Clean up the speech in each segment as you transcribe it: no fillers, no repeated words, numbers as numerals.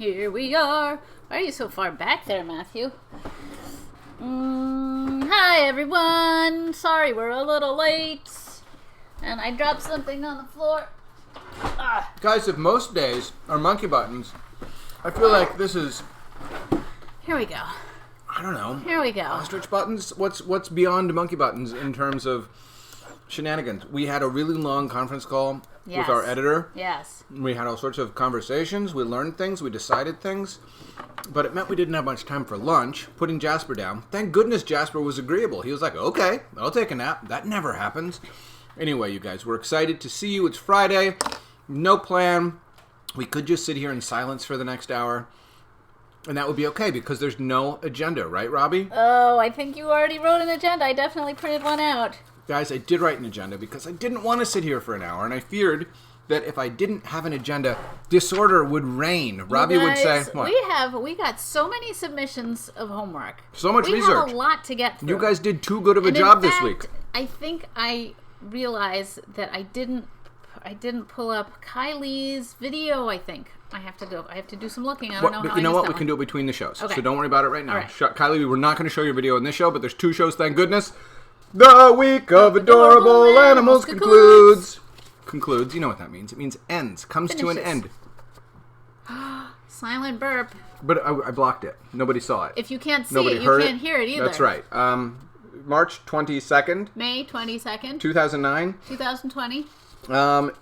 Here we are. Why are you so far back there, Matthew? Hi, everyone. Sorry, we're a little late. And I dropped something on the floor. Guys, if most days are monkey buttons, I feel like this is... Here we go. I don't know. Here we go. Ostrich buttons? What's beyond monkey buttons in terms of shenanigans? We had a really long conference call with our editor. Yes. We had all sorts of conversations. We learned things. We decided things. But it meant we didn't have much time for lunch, putting Jasper down. Thank goodness Jasper was agreeable. He was like, okay, I'll take a nap. That never happens. Anyway, you guys, we're excited to see you. It's Friday. No plan. We could just sit here in silence for the next hour. And that would be okay because there's no agenda, right, Robbi? Oh, I think you already wrote an agenda. I definitely printed one out. Guys, I did write an agenda because I didn't want to sit here for an hour, and I feared that if I didn't have an agenda, disorder would reign. Robbi would say, what? We got so many submissions of homework. So much research. We have a lot to get through. You guys did too good of a job this week. I think I realized that I didn't pull up Kylie's video, I think. I have to do some looking. I don't know how you know what? We can do it between the shows. Okay. So don't worry about it right now. All right. Kylie, we're not going to show your video in this show, but there's 2 shows, thank goodness. The Week of Adorable Animals concludes. Concludes, you know what that means. It means ends. Comes to an end. Silent burp. But I blocked it. Nobody saw it. If you can't see it, you can't hear it either. That's right. March 22nd. May 22nd. 2009. 2020.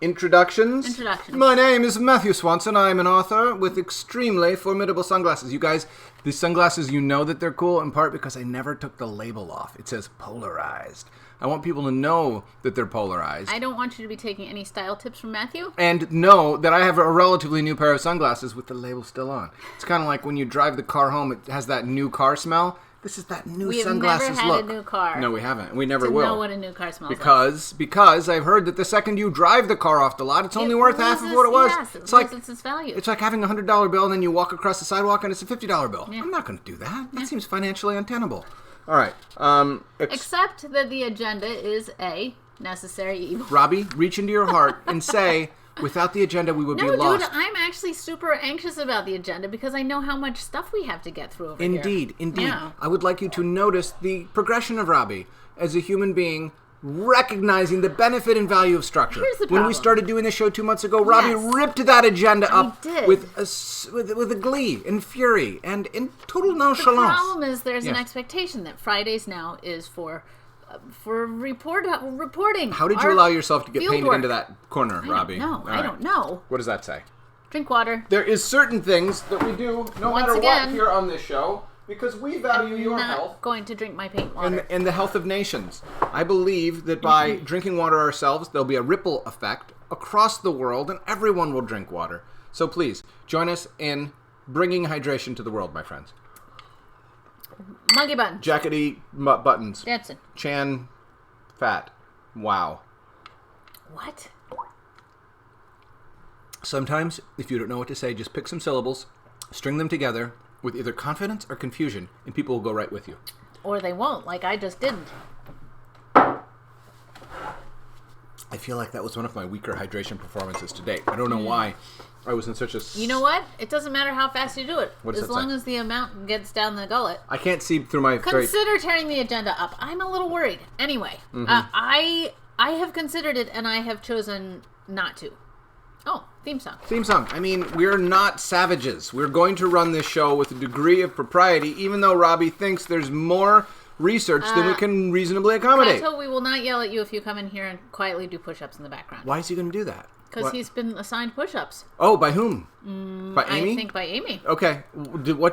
Introductions. My name is Matthew Swanson. I am an author with extremely formidable sunglasses. You guys, these sunglasses, you know that they're cool in part because I never took the label off. It says polarized. I want people to know that they're polarized. I don't want you to be taking any style tips from Matthew. And know that I have a relatively new pair of sunglasses with the label still on. It's kind of like when you drive the car home, it has that new car smell. This is that new sunglasses look. We have never had a new car. No, we haven't. We never will. To know what a new car smells like. Because I've heard that the second you drive the car off the lot, it's only worth half of what it was. Yes, it loses its value. It's like having a $100 bill and then you walk across the sidewalk and it's a $50 bill. Yeah. I'm not going to do that. That seems financially untenable. All right. Except that the agenda is a necessary evil. Robbi, reach into your heart and say... Without the agenda, we would be lost. No, dude, I'm actually super anxious about the agenda because I know how much stuff we have to get through over here. Indeed. Yeah. I would like you to notice the progression of Robbi as a human being, recognizing the benefit and value of structure. Here's the problem. When we started doing this show 2 months ago, Robbi ripped that agenda up with a glee and fury and in total nonchalance. The problem is there's an expectation that Fridays now is for reporting. How did you allow yourself to get painted into that corner, Robbi? I don't know. What does that say? Drink water. There is certain things that we do, no matter what, here on this show, because we value your health. I'm not going to drink my paint water. And the health of nations. I believe that by drinking water ourselves, there'll be a ripple effect across the world, and everyone will drink water. So please, join us in bringing hydration to the world, my friends. Monkey buttons. Jackety buttons. Dancing. Chan fat. Wow. What? Sometimes, if you don't know what to say, just pick some syllables, string them together with either confidence or confusion, and people will go right with you. Or they won't, like I just didn't. I feel like that was one of my weaker hydration performances to date. I don't know why I was in such a... You know what? It doesn't matter how fast you do it. What does as long as the amount gets down the gullet. I can't see through my... Consider tearing the agenda up. I'm a little worried. Anyway, I have considered it, and I have chosen not to. Oh, theme song. Theme song. I mean, we're not savages. We're going to run this show with a degree of propriety, even though Robbi thinks there's more research than we can reasonably accommodate. So we will not yell at you if you come in here and quietly do push-ups in the background. Why is he going to do that? Because he's been assigned push-ups. Oh, by whom? By Amy? I think by Amy. Okay.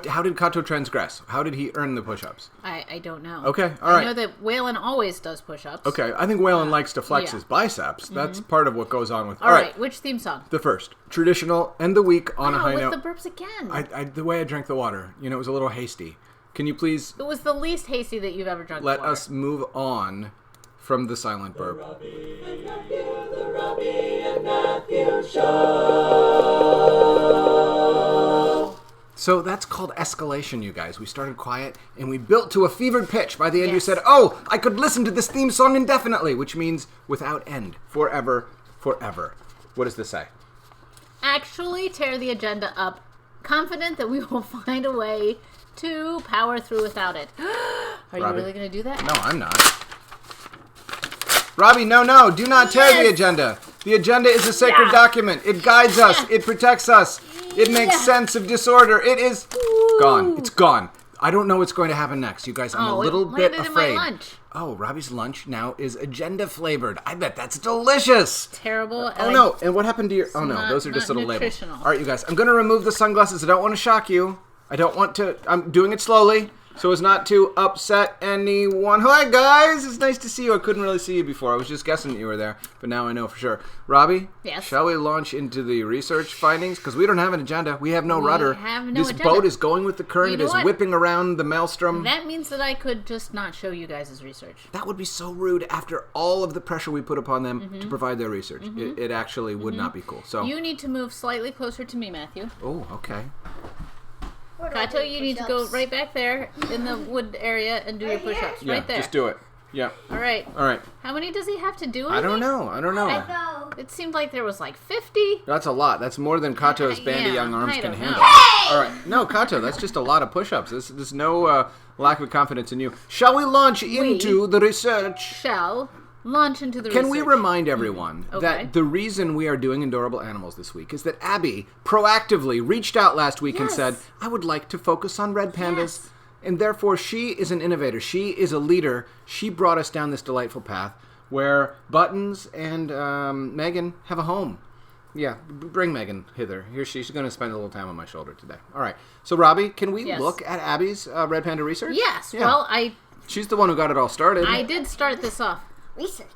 How did Kato transgress? How did he earn the push-ups? I don't know. Okay, all right. I know that Waylon always does push-ups. Okay, I think Waylon likes to flex his biceps. That's part of what goes on with... All right, which theme song? The first. Traditional, end the week on a high note. With the burps again. The way I drank the water, it was a little hasty. Can you please... It was the least hasty that you've ever drunk Let us move on from the silent burp. The Robbi and Matthew Show. So that's called escalation, you guys. We started quiet, and we built to a fevered pitch. By the end, you said, oh, I could listen to this theme song indefinitely, which means without end. Forever, forever. What does this say? Actually tear the agenda up confident that we will find a way to power through without it. Are you Robbi. really going to do that? No, I'm not. Robbi, no. Do not tear the agenda. The agenda is a sacred document. It guides us. It protects us. It makes sense of disorder. It is gone. It's gone. I don't know what's going to happen next, you guys. I'm a little bit afraid. My lunch. Oh, Robbie's lunch now is agenda flavored. I bet that's delicious. Terrible. Oh no! And what happened to your? Oh no, those are just little labels. All right, you guys. I'm going to remove the sunglasses. I don't want to shock you. I don't want to. I'm doing it slowly so as not to upset anyone. Hi guys, it's nice to see you. I couldn't really see you before. I was just guessing that you were there, but now I know for sure. Robbi, yes. Shall we launch into the research findings? Because we don't have an agenda. We have no rudder. Have no this agenda. boat is going with the current. You It know is what? whipping around the maelstrom. That means that I could just not show you guys' research. That would be so rude after all of the pressure we put upon them to provide their research. It actually would not be cool. So You need to move slightly closer to me, Matthew. Oh, okay. Kato, you need to go right back there in the wood area and do your push-ups. Yeah, Right there. just do it. Yeah. All right. All right. How many does he have to do? I don't know. It seemed like there was like 50. That's a lot. That's more than Kato's bandy young arms I can don't handle. know. All right. No, Kato, that's just a lot of push-ups. There's no lack of confidence in you. Shall we launch into the research? Shall launch into the research. Can we remind everyone Okay. that the reason we are doing Adorable Animals this week is that Abby proactively reached out last week and Yes. said, I would like to focus on red pandas. Yes. And therefore, she is an innovator. She is a leader. She brought us down this delightful path where Buttons and Megan have a home. Yeah, bring Megan hither. Here, she's going to spend a little time on my shoulder today. All right. So, Robbi, can we Yes. look at Abby's red panda research? Yes. Yeah. Well, She's the one who got it all started. I did start this off. Research.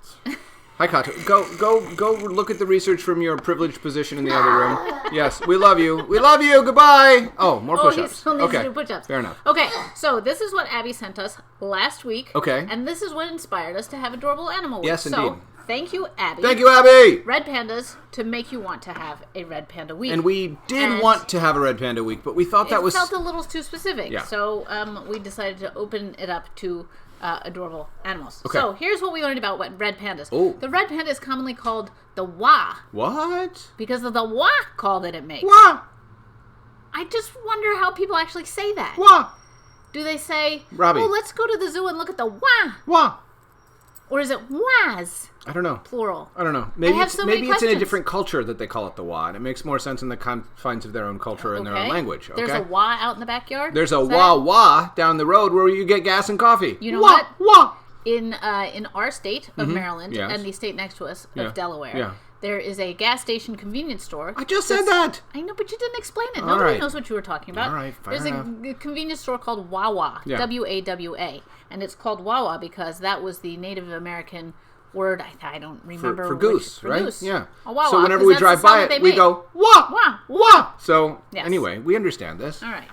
Hi, Kato. Go look at the research from your privileged position in the other room. Yes, we love you. We love you. Goodbye. Oh, more Oh, he push-ups. still needs Okay, to do push-ups. fair enough. Okay, so this is what Abby sent us last week. Okay. And this is what inspired us to have Adorable Animal Week. Yes, So, indeed. thank you, Abby. Thank you, Abby. Red pandas to make you want to have a Red Panda Week. And we did And want to have a Red Panda Week, but we thought that it was... felt a little too specific. Yeah. So we decided to open it up to adorable animals. Okay. So here's what we learned about red pandas. Oh. The red panda is commonly called the wah What? because of the wah call that it makes. Wah! I just wonder how people actually say that. Wah! Do they say, Robbi. oh, let's go to the zoo and look at the wah? Wah! Or is it wahs, I don't know. plural? I don't know. Maybe have it's, so many maybe it's in a questions. different culture that they call it the wah, and it makes more sense in the confines of their own culture and their own language. Okay. There's a wah out in the backyard? There's a Is that wah it? wah down the road where you get gas and coffee. You know wah, what? Wah! In our state of Maryland Yes. and the state next to us Yeah. of Delaware, Yeah. there is a gas station convenience store. I just said that. I know, but you didn't explain it. All Nobody right. knows what you were talking about. All right, fair There's enough. a convenience store called Wawa, Yeah. W-A-W-A, and it's called Wawa because that was the Native American word. I don't remember For which- goose, for right? goose. Yeah. A Wawa, so whenever 'cause we that's drive the sound by that they it, we make. go wah Wah. wah. So Yes. anyway, we understand this. All right.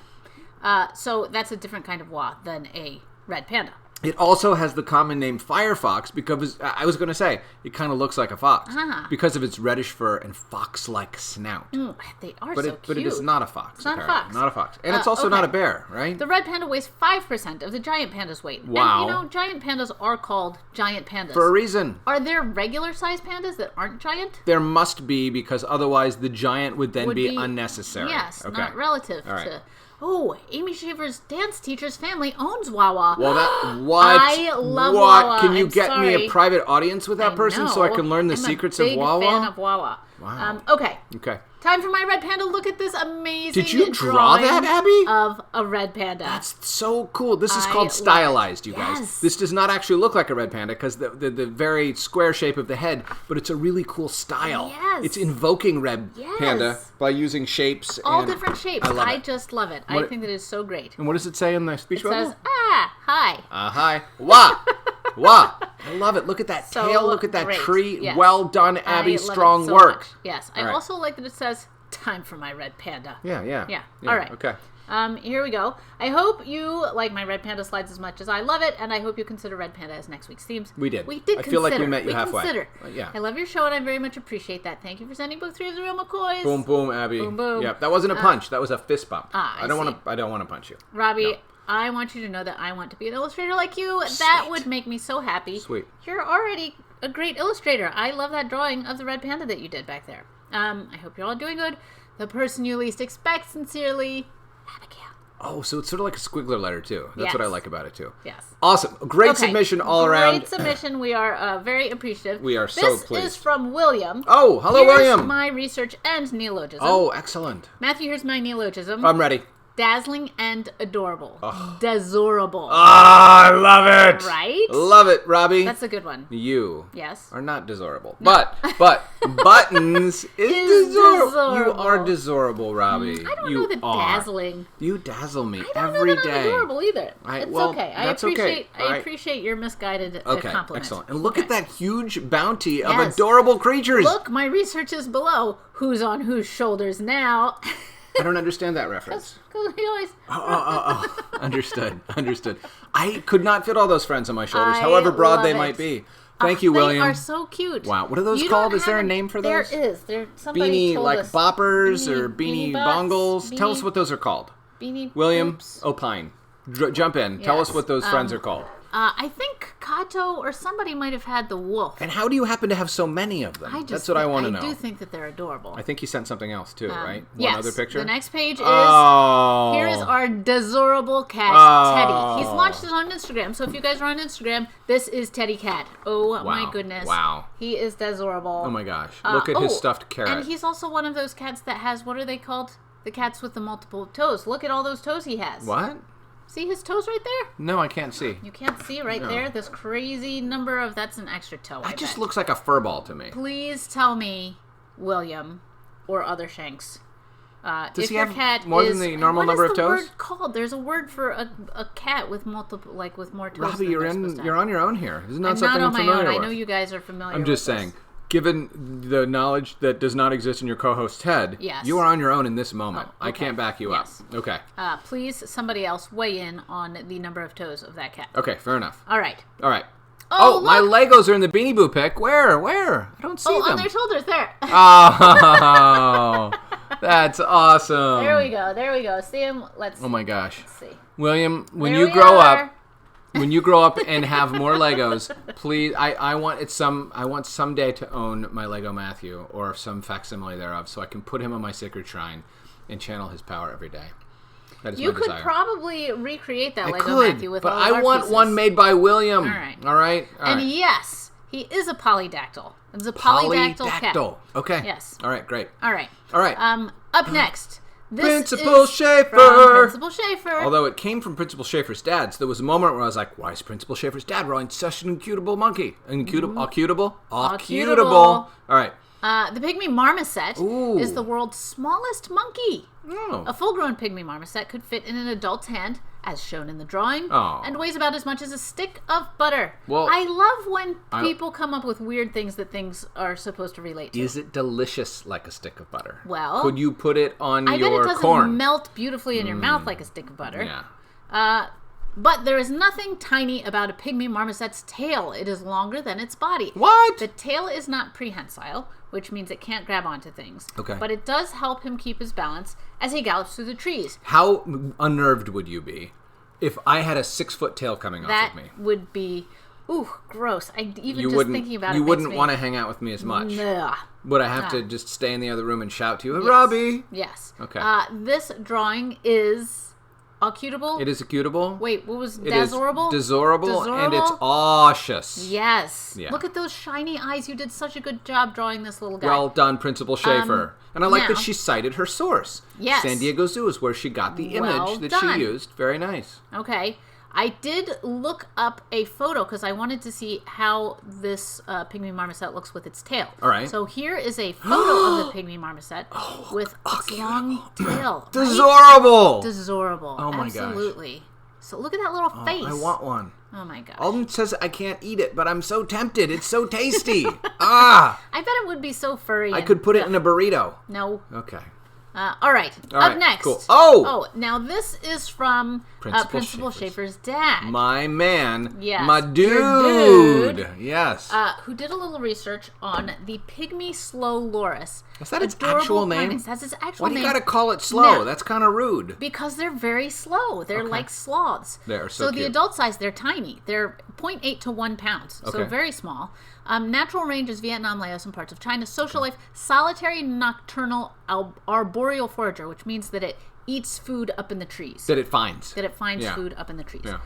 So that's a different kind of wah than a red panda. It also has the common name firefox because I was going to say it kind of looks like a fox because of its reddish fur and fox-like snout. They are But so it cute. is not a fox. It's not a apparently. fox. Not a fox, and it's also not a okay. bear, right? The red panda weighs 5% of the giant panda's weight. Wow. And, you know, giant pandas are called giant pandas. For a reason. Are there regular-sized pandas that aren't giant? There must be because otherwise the giant would then Would be unnecessary. Yes, Okay. not relative All right. to... Oh, Amy Shaver's dance teacher's family owns Wawa. Well, that what? I love what? Wawa. Can you I'm get me sorry. a private audience with that person so I can learn the I'm secrets a big of Wawa? fan of Wawa. Wow. Okay, Okay. time for my red panda. Look at this amazing Did you draw drawing that, Abby? of a red panda. That's so cool. This is I called love it. stylized, you guys. Yes. This does not actually look like a red panda because the very square shape of the head, but it's a really cool style. Yes. It's invoking red Yes. panda by using shapes. All and different shapes. I love it. just love it. I What- think that is so great. And what does it say in the speech It bubble? says, hi. Hi. Wah! Wah! I love it. Look at that So tail. Look at that great. tree. Yes. Well done, I Abby. love it Strong so work. much. Yes. All I right. also like that it says, time for my red panda. Yeah. Yeah. All right. Okay. Here we go. I hope you like my red panda slides as much as I love it, and I hope you consider red panda as next week's themes. We did. We did. I feel like we consider. met you halfway. Consider. Yeah. I love your show, and I very much appreciate that. Thank you for sending book 3 of the Real McCoys. Boom, boom, Abby. Boom, boom. Yep. That wasn't a punch. That was a fist bump. I don't want see. to. I don't want to punch you. Robbie, No. I want you to know that I want to be an illustrator like you. That would make me so happy. Sweet. You're already a great illustrator. I love that drawing of the red panda that you did back there. I hope you're all doing good. The person you least expect, sincerely, Abigail. Oh, so it's sort of like a squiggler letter, too. That's what I like about it, too. Yes. Awesome. Great submission all around. Great submission. We are very appreciative. We are so pleased. This is from William. Oh, hello, William. Here's my research and neologism. Oh, excellent. Matthew, here's my neologism. I'm ready. Dazzling and adorable. Desorable. Ah, I love it. Right? Love it, Robbi. That's a good one. You Yes. are not desorable. But Buttons is desorable. You are desorable, Robbi. I don't you know that are. dazzling. You dazzle me I don't every know that day. I'm adorable either. It's okay. That's okay. I appreciate your misguided compliment. Excellent. And look at that huge bounty of Yes. adorable creatures. Look, my research is below. Who's on whose shoulders now? I don't understand that reference. Because we always... Understood. I could not fit all those friends on my shoulders, I however broad love they it. might be. Thank you, William. They are so cute. Wow. What are those You called? don't Is there a have name for those? There is. Somebody Beanie, told like us. boppers or beanie bops, bongles? Tell us what those are called. Beanie William, Poops. opine. Jump in. Tell us Yes. what those friends are called. I think Kato or somebody might have had the wolf. And how do you happen to have so many of them? That's what I want to know. I do think that they're adorable. I think you sent something else too, right? Yes. One other picture? The next page is... Oh. Here is our desorable cat, Oh. Teddy. He's launched it on Instagram, so if you guys are on Instagram, this is Teddy Cat. Oh, my goodness. Wow. He is desorable. Oh my gosh. Look at his stuffed carrot. And he's also one of those cats that has, what are they called? The cats with the multiple toes. Look at all those toes he has. What? See his toes right there? No, I can't see. You can't see right there? This crazy number of... That's an extra toe, That just bet. looks like a fur ball to me. Please tell me, William, or other Shanks. Does if he your have cat more is, than the normal number of toes? What is the word called? There's a word for a cat with multiple, like with more toes. Robbi, you're on your own here. Isn't that I'm something not I'm on my familiar own. with? I know you guys are familiar. I'm just with saying, this. given the knowledge that does not exist in your co-host's head, Yes. you are on your own in this moment. Oh, I okay. can't back you Yes. up. Okay. Please, somebody else weigh in on the number of toes of that cat. Okay, fair enough. All right. All right. Oh, my look! Legos are in the Beanie Boo pic. Where? I don't see them. On their shoulders, there. Oh, that's awesome. There we go. See him? Let's Oh my gosh. see. William, when There you we grow are. up, when you grow up and have more Legos, please, I want someday to own my Lego Matthew or some facsimile thereof so I can put him on my sacred shrine and channel his power every day. That is You my could desire. probably recreate that I Lego could, Matthew with but all I our want pieces. one made by William. All right. All right. And yes, he is a polydactyl. It's a polydactyl cat. Okay. Yes. All right. Great. All right. All right. Up next, this Principal is Schaefer. from Principal Schaefer. Although it came from Principal Schaefer's dad, so there was a moment where I was like, why is Principal Schaefer's dad drawing such an incutable monkey? Accutable? All right. The pygmy marmoset Ooh. is the world's smallest monkey. Oh. A full-grown pygmy marmoset could fit in an adult's hand, as shown in the drawing, Oh. and weighs about as much as a stick of butter. Well, I love when people come up with weird things that things are supposed to relate to. Is it delicious like a stick of butter? Well, could you put it on I bet your it doesn't corn? melt beautifully in your mouth like a stick of butter. Yeah. But there is nothing tiny about a pygmy marmoset's tail. It is longer than its body. What? The tail is not prehensile, which means it can't grab onto things. Okay. But it does help him keep his balance as he gallops through the trees. How unnerved would you be if I had a 6-foot tail coming off That of me? would be, ooh, gross. Even You just wouldn't. thinking about it You makes wouldn't me... want to hang out with me as much. Ugh. Would I have to just stay in the other room and shout to you, Yes. Robbi? Yes. Okay. This drawing is accutable. It is accutable. Wait, what was It is desorable? desorable, and it's Desorable? audacious. Yes. Yeah. Look at those shiny eyes. You did such a good job drawing this little guy. Well done, Principal Schaefer. And I like now- that she cited her source. Yes. San Diego Zoo is where she got the Well image that done. she used. Very nice. Okay. I did look up a photo because I wanted to see how this pygmy marmoset looks with its tail. All right. So here is a photo of the pygmy marmoset with its long tail. Right? Desorable! Desorable. Oh my gosh. Absolutely. So look at that little face. I want one. Oh my gosh. Alden says I can't eat it, but I'm so tempted. It's so tasty. Ah! I bet it would be so furry. I could put it in a burrito. No. Okay. All right. All right, Up next. cool. Oh! Now this is from Principal Schaefer's dad. My man. Yes, My your dude. Yes. Who did a little research on the pygmy slow loris. Is that its adorable actual name? primates. That's its actual Why do name. you gotta call it slow? Now- That's kind of rude. Because they're very slow. They're like sloths. They're so the cute. adult size, they're tiny. They're 0.8 to 1 pounds, so Okay. very small. Natural range is Vietnam, Laos, and parts of China. Social life, solitary nocturnal arboreal forager, which means that it eats food up in the trees. That it finds. That it finds Yeah. food up in the trees. Yeah.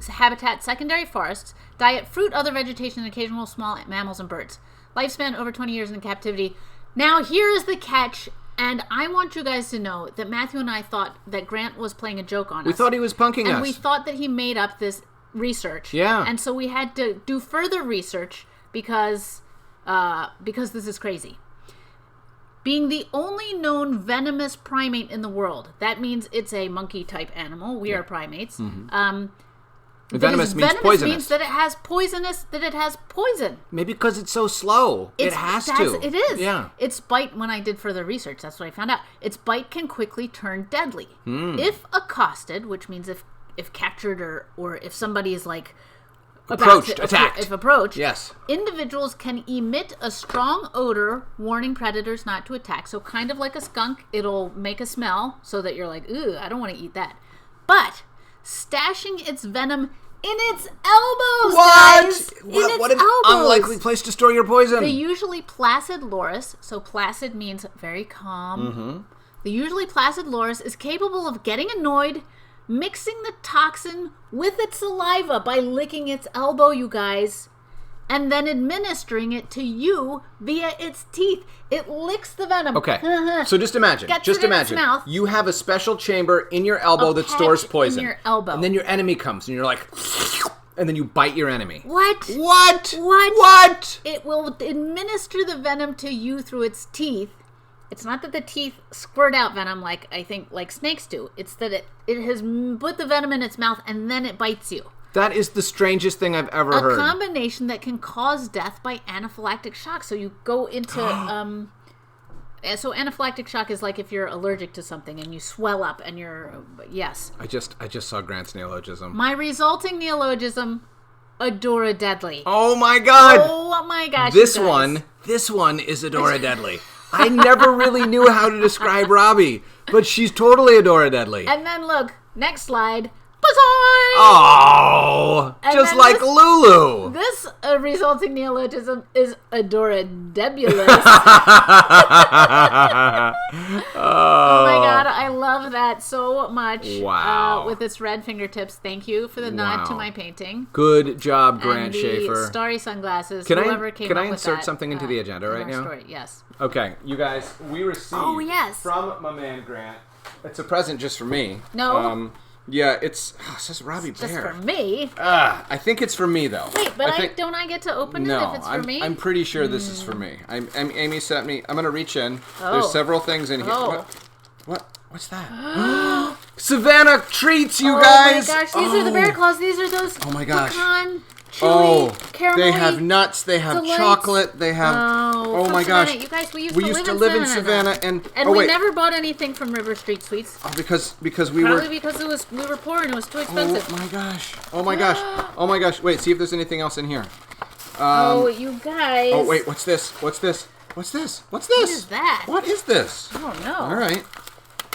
Habitat, secondary forests. Diet, fruit, other vegetation, and occasional small mammals and birds. Lifespan, over 20 years in captivity. Now, here is the catch, and I want you guys to know that Matthew and I thought that Grant was playing a joke on us. We thought he was punking and us. we thought that he made up this research. Yeah. And so we had to do further research because this is crazy. Being the only known venomous primate in the world, that means it's a monkey-type animal. We are primates. Venomous means poisonous. Means that it has poison. Maybe because it's so slow. It has to. It is. Yeah. Its bite, when I did further research, that's what I found out. Its bite can quickly turn deadly. If accosted, which means if captured or if somebody is like Attacked. If approached, Yes. individuals can emit a strong odor warning predators not to attack. So kind of like a skunk, it'll make a smell so that you're like, ooh, I don't want to eat that. But stashing its venom in its elbows, guys! What in its an elbows. unlikely place to store your poison. The usually placid loris, so placid means very calm. The usually placid loris is capable of getting annoyed, mixing the toxin with its saliva by licking its elbow, you guys, and then administering it to you via its teeth. It licks the venom. Okay, so just imagine. Gets Just it in its imagine. mouth. You have a special chamber in your elbow that stores patch poison. in your elbow. And then your enemy comes, and you're like, and then you bite your enemy. What? What? What? What? It will administer the venom to you through its teeth. It's not that the teeth squirt out venom like snakes do. It's that it has put the venom in its mouth and then it bites you. That is the strangest thing I've ever heard. A combination that can cause death by anaphylactic shock. So you go into so anaphylactic shock is like if you're allergic to something and you swell up and you're yes. I just saw Grant's neologism. My resulting neologism, Adora Deadly. Oh my god! Oh my gosh! This you guys. one is Adora Deadly. I never really knew how to describe Robbi, but she's totally Adora Deadly. And then look, next slide. Bazoy! Oh, And just then like this- Lulu. This resulting neologism is Adora Debulous. Oh my god, I love that so much. Wow. With its red fingertips. Thank you for the nod to Wow. my painting. Good job, Grant and the Schaefer. starry sunglasses. Can whoever I came can up I with insert that, something into the agenda in right our now? Story. Yes. Okay, you guys, we received Oh, yes. from my man Grant. It's a present just for me. No. Yeah, it says Robbi Just Bear. for me. I think it's for me though. Wait, but think, don't I get to open no, it if it's for me? I'm pretty sure this is for me. Amy sent me. I'm gonna reach in. Oh. There's several things in here. Oh. What's that? Savannah treats, you Oh guys. my gosh, these are the bear claws. These are those Oh my gosh. pecan, chewy, caramel. they have nuts. They have delights. chocolate. They have. Oh, my from gosh. Savannah. You guys, we used to live in Savannah, and we wait. never bought anything from River Street Sweets. Oh, because we Probably were. because we were poor and it was too expensive. Oh my gosh. Oh my gosh. Oh my gosh. Wait, see if there's anything else in here. Oh, you guys. Oh wait, what's this? What's this? What's this? What's What this? is that? What is this? I don't know. All right.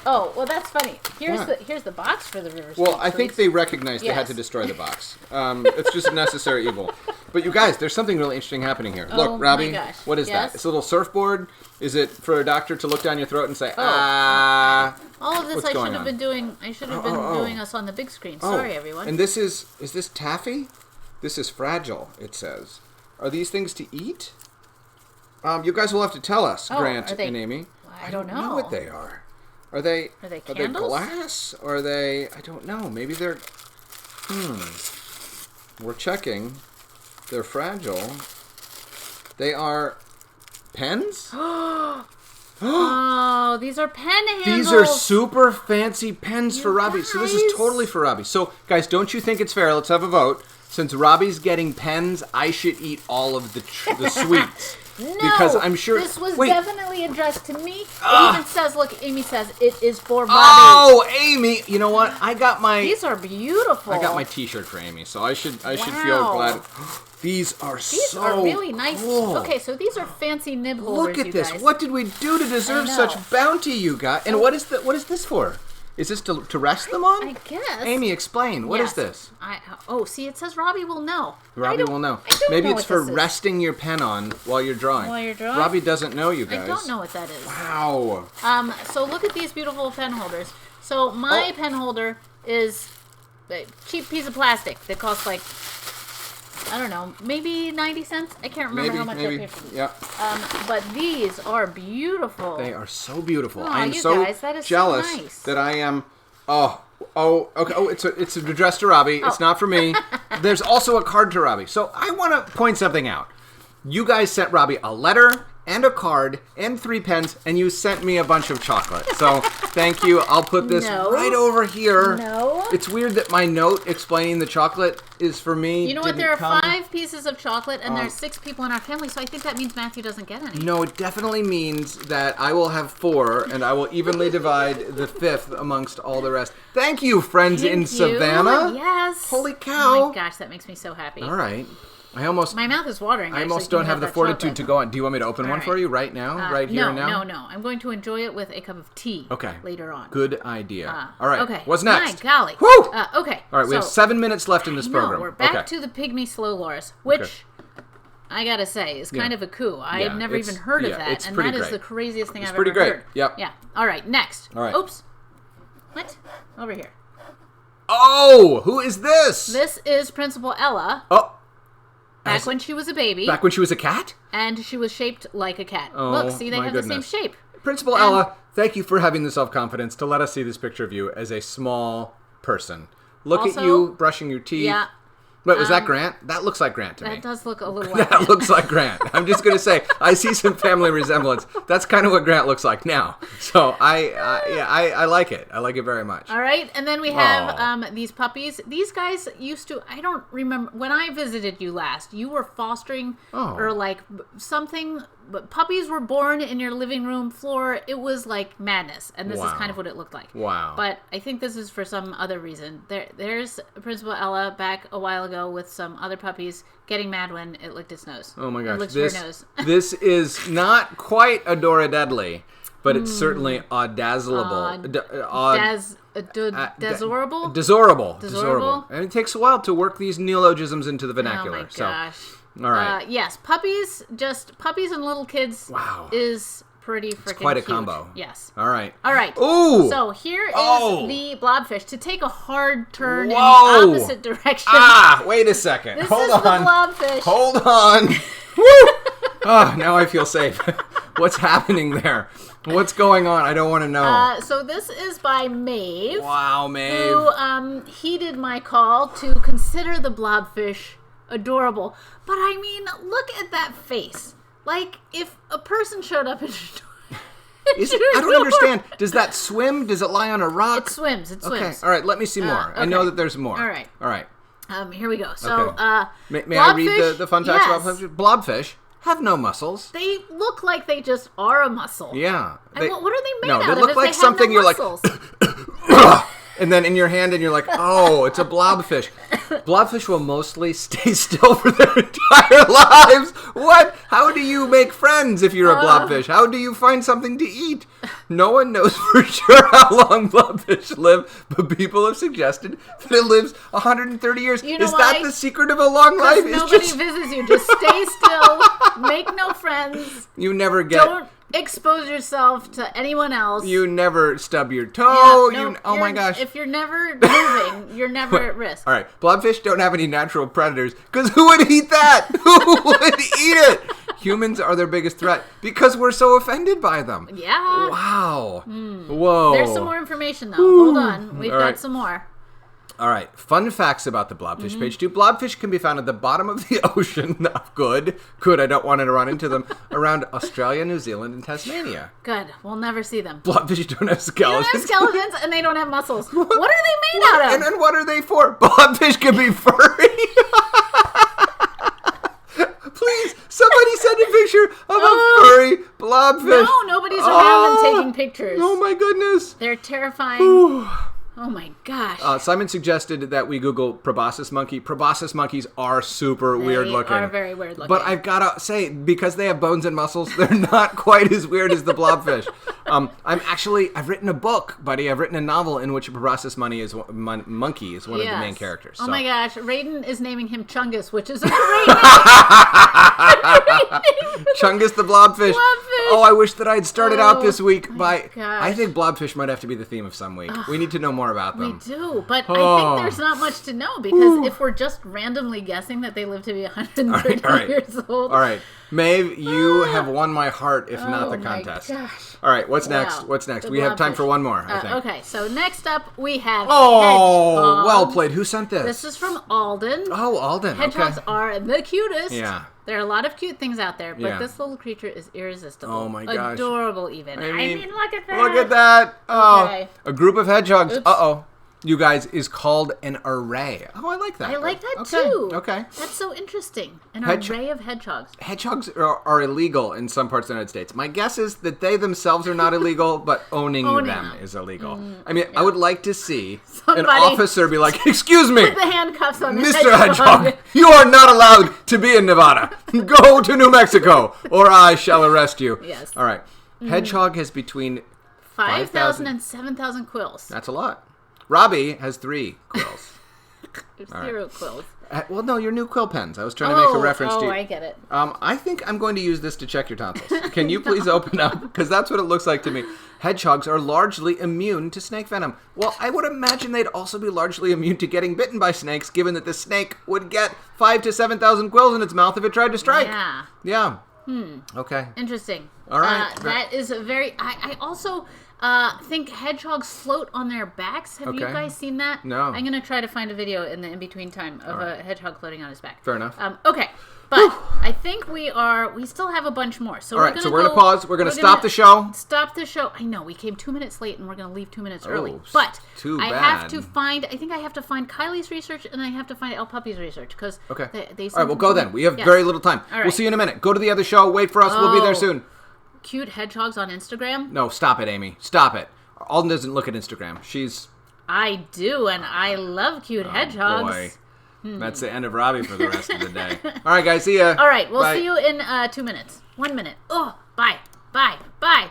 Oh, well, that's funny. Here's What? here's the box for the River Street Well, I think Sweets. they recognized they had Yes. to destroy the box. It's just a necessary evil. But you guys, there's something really interesting happening here. Look, Oh, Robbi, my gosh. what is Yes? that? It's a little surfboard. Is it for a doctor to look down your throat and say, Oh. ah? All of this what's I going should have on? been doing. I should have been doing us on the big screen. Oh. Sorry, everyone. And this is this taffy? This is fragile, it says. Are these things to eat? You guys will have to tell us, Oh, Grant are they- and Amy. I don't know know. what they are. Are they candles? glass? Are they I don't know. Maybe they're We're checking. They're fragile. They are pens? Oh, these are pen handles. These are super fancy pens for Robbi. So this is guys. totally for Robbi. So, guys, don't you think it's fair? Let's have a vote. Since Robbi's getting pens, I should eat all of the sweets. No, because I'm sure this was wait. definitely addressed to me. It even says, look, Amy says it is for Robbi. Oh, Amy! You know what? I got my These are beautiful. I got my T-shirt for Amy, so I should feel Wow. glad. These are These so are really nice. cool. Okay, so these are fancy nib holders. Look at you this. guys. What did we do to deserve I know. such bounty, you guys? And what is this for? Is this to rest them on? I guess. Amy, explain. What is Yes. this? See, it says Robbi will know. Robbie will know. I don't Maybe know it's what for this is. resting your pen on while you're drawing. While you're drawing? Robbie doesn't know, you guys. I don't know what that is. Wow. So look at these beautiful pen holders. So my pen holder is a cheap piece of plastic that costs like, I don't know, maybe 90 cents? I can't remember how much I paid for these. Yep. But these are beautiful. They are so beautiful. Aw, I am you so guys, that is so jealous nice. that I am. Okay. Oh, it's addressed to Robbie. It's not for me. There's also a card to Robbie. So I want to point something out. You guys sent Robbie a letter and a card and 3 pens, and you sent me a bunch of chocolate. So thank you. I'll put this No. right over here. No. It's weird that my note explaining the chocolate is for me. You know what? didn't There are come. 5 pieces of chocolate, and there's 6 people in our family, so I think that means Matthew doesn't get any. No, it definitely means that I will have 4, and I will evenly divide the 5th amongst all the rest. Thank you, friends in Thank you. Savannah. Yes. Holy cow. Oh my gosh, that makes me so happy. All right. My mouth is watering. I actually, almost don't thinking have about the that fortitude chocolate. to go on. Do you want me to open All one for right. you right now? Right here and now? No. I'm going to enjoy it with a cup of tea. Okay. Later on. Good idea. All right. Okay. What's next? My golly. Woo! Okay. All right, we have 7 minutes left in this program. No, we're back okay. to the Pygmy Slow Loris, which Okay. I gotta say is kind of a coup. I Yeah, have never it's- even heard of yeah, that, it's and pretty that is great. the craziest thing I've pretty ever great. heard. Yep. Yeah. All right. Next. All right. Oops. What? Over here. Oh, who is this? This is Principal Ella. Oh, Back when she was a baby. back when she was a cat? And she was shaped like a cat. Oh, Look, see, they my have goodness. the same shape. Principal Ella, thank you for having the self-confidence to let us see this picture of you as a small person. Look Also- at you brushing your teeth. Yeah. Wait, was that Grant? That looks like Grant to me. That does look a little like That looks like Grant. I'm just going to say, I see some family resemblance. That's kind of what Grant looks like now. So I like it. I like it very much. All right, and then we have these puppies. These guys used to, I don't remember, when I visited you last, you were fostering or like something, but puppies were born in your living room floor. It was like madness, and this is kind of what it looked like. Wow. But I think this is for some other reason. There's Principal Ella back a while ago with some other puppies getting mad when it licked its nose. Oh my It gosh. licked your nose. This is not quite Adora Deadly, but it's certainly audazzleable. Desorable? Desorable. And it takes a while to work these neologisms into the vernacular. Oh my so, gosh. all right. Yes, puppies and little kids is pretty freaking quite a huge. combo. Yes. All right. All right. Ooh. So here is Oh. the blobfish to take a hard turn Whoa. in the opposite direction. Ah, wait a second. This Hold is on. the blobfish. Hold on. Woo! Oh, now I feel safe. What's happening there? What's going on? I don't want to know. So this is by Maeve. Wow, Maeve. Who heeded my call to consider the blobfish adorable. But I mean, look at that face. Like, if a person showed up and I don't understand. Does that swim? Does it lie on a rock? It swims. Okay. All right. Let me see more. I know okay. that there's more. All right. All right. Here we go. So, Okay. May I read blobfish, the fun facts yes. about blobfish? Blobfish have no muscles. They look like they just are a muscle. Yeah. And what are they made no, out they of look if like they something have no you're muscles? like, and then in your hand, and you're like, oh, it's a blobfish. Blobfish will mostly stay still for their entire lives. What? How do you make friends if you're a blobfish? How do you find something to eat? No one knows for sure how long blobfish live, but people have suggested that it lives 130 years. You know Is that why? the secret of a long life? Because It's nobody just visits you. Just stay still. Make no friends. you never get. Don't expose yourself to anyone else. You never stub your toe. Yeah, no, oh my gosh. If you're never moving, you're never at risk. All right, blobfish don't have any natural predators because who would eat that? Who would eat it? Humans are their biggest threat because we're so offended by them. Yeah. Wow. Whoa. There's some more information, though. Hold on. We've All got right. some more. All right, fun facts about the blobfish. Page 2. Blobfish can be found at the bottom of the ocean. Good. I don't want to run into them. Around Australia, New Zealand, and Tasmania. Good. We'll never see them. Blobfish don't have They skeletons. don't have skeletons, and they don't have muscles. What are they made out of? And then what are they for? Blobfish can be furry. Please, somebody send a picture picture of a furry blobfish. No, nobody's around and taking pictures. Oh my goodness. They're terrifying. Oh my gosh. Simon suggested that we Google proboscis monkey. Proboscis monkeys are super weird looking. They are very weird looking. But I've got to say, because they have bones and muscles, they're not quite as weird as the blobfish. I've written a book, buddy. I've written a novel in which a proboscis monkey is one of the main characters. Oh so. my gosh. Raiden is naming him Chungus, which is a great name. Chungus the blobfish. Oh, I wish that I'd started out this week by... gosh. I think blobfish might have to be the theme of some week. We need to know more about them. We do, but I think there's not much to know because if we're just randomly guessing that they live to be 130 all right. years old. All right. Maeve, you have won my heart, if not the contest. My gosh. All right, what's next? Wow. What's next? The We have time blobfish. for one more, I think. Okay, so next up we have Oh, hedgehogs. well played. Who sent this? This is from Alden. Oh, Alden. Hedgehogs Okay. are the cutest. Yeah. There are a lot of cute things out there, but Yeah. this little creature is irresistible. Oh my gosh. Adorable even. I mean, look at that. Look at that. Oh, Okay. a group of hedgehogs. Oops. Uh-oh. You guys, is called an array. Oh, I like that. I like that Okay, too. Okay. That's so interesting. An Hedge- array of hedgehogs. Hedgehogs are illegal in some parts of the United States. My guess is that they themselves are not illegal, but owning them them. is illegal. I mean, I would like to see an Somebody- officer be like, "Excuse me, Put the handcuffs on the Mr. Hedgehog, you are not allowed to be in Nevada. Go to New Mexico, or I shall arrest you." Yes. All right. Hedgehog has between 5,000 and 7,000 quills. That's a lot. Robbi has 3 quills. There's 0 quills. Well, no, your new quill pens. I was trying to make a reference to you. I get it. I think I'm going to use this to check your tonsils. Can you please open up? Because that's what it looks like to me. Hedgehogs are largely immune to snake venom. Well, I would imagine they'd also be largely immune to getting bitten by snakes, given that the snake would get 5,000 to 7,000 quills in its mouth if it tried to strike. Yeah. Yeah. Okay. Interesting. All right. That is a very... I also... think hedgehogs float on their backs. Have you Okay. guys seen that? No. I'm going to try to find a video in the in-between time of a hedgehog floating on his back. Fair enough. Okay. But I think we still have a bunch more. So All right, so we're going to pause. We're going to stop the show. Stop the show. I know, we came 2 minutes late and we're going to leave 2 minutes early. Oh, But too I bad. have to find Kylie's research and I have to find El Puppy's research because Okay. they All right, well, go then. We have Yes. very little time. All right. We'll see you in a minute. Go to the other show. Wait for us. We'll be there soon. Cute hedgehogs on Instagram. No, stop it, Amy. Stop it. Alden doesn't look at Instagram. She's... I do, and I love cute hedgehogs. Boy. That's the end of Robbi for the rest of the day. All right, guys. See ya. All right, we'll Bye. see you in 2 minutes. 1 minute. Oh, bye. Bye. Bye.